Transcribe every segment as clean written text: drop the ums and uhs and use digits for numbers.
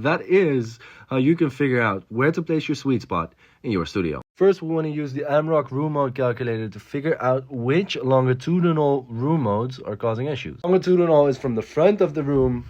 That is how you can figure out where to place your sweet spot in your studio. First, we want to use the Amrock room mode calculator to figure out which longitudinal room modes are causing issues. Longitudinal is from the front of the room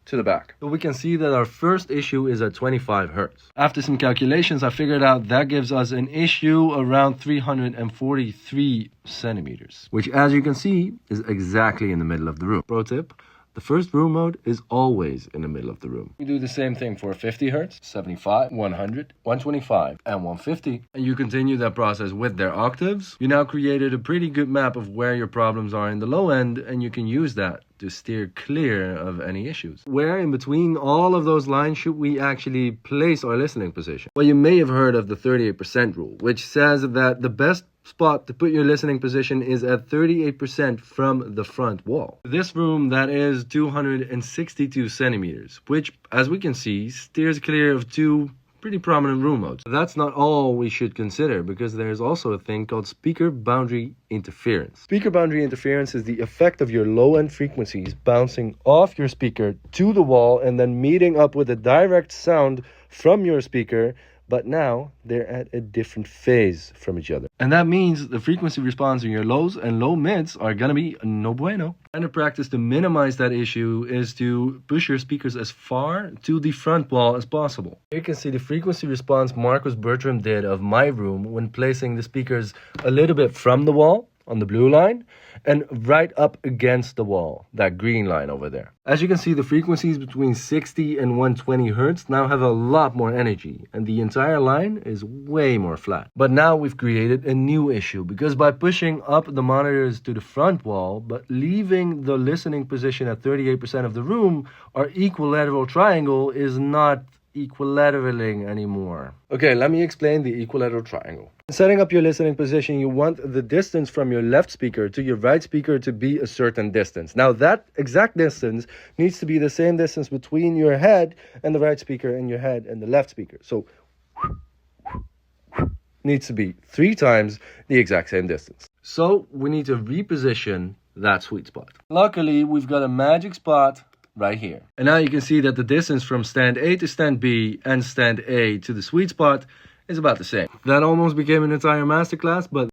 to the back. So we can see that our first issue is at 25 Hertz. After some calculations, I figured out that gives us an issue around 343 centimeters, which, as you can see, is exactly in the middle of the room. Pro tip: the first room mode is always in the middle of the room. We do the same thing for 50 Hertz, 75, 100, 125, and 150. And you continue that process with their octaves. You now created a pretty good map of where your problems are in the low end, and you can use that to steer clear of any issues. Where in between all of those lines should we actually place our listening position? Well, you may have heard of the 38% rule, which says that the best spot to put your listening position is at 38% from the front wall. This room, that is 262 centimeters, which, as we can see, steers clear of two pretty prominent room modes. That's not all we should consider, because there's also a thing called speaker boundary interference. Speaker boundary interference is the effect of your low-end frequencies bouncing off your speaker to the wall and then meeting up with a direct sound from your speaker, but now they're at a different phase from each other. And that means the frequency response in your lows and low mids are gonna be no bueno. And a practice to minimize that issue is to push your speakers as far to the front wall as possible. Here you can see the frequency response Marcus Bertram did of my room when placing the speakers a little bit from the wall on the blue line and right up against the wall, that green line over there. As you can see, the frequencies between 60 and 120 Hertz now have a lot more energy, and the entire line is way more flat. But now we've created a new issue, because by pushing up the monitors to the front wall but leaving the listening position at 38% of the room, our equilateral triangle is not equilateraling anymore. Okay, let me explain the equilateral triangle. Setting up your listening position, you want the distance from your left speaker to your right speaker to be a certain distance. Now, that exact distance needs to be the same distance between your head and the right speaker and your head and the left speaker. So, needs to be 3 times the exact same distance. So, we need to reposition that sweet spot. Luckily, we've got a magic spot right here. And now you can see that the distance from stand A to stand B and stand A to the sweet spot is about the same. That almost became an entire masterclass, but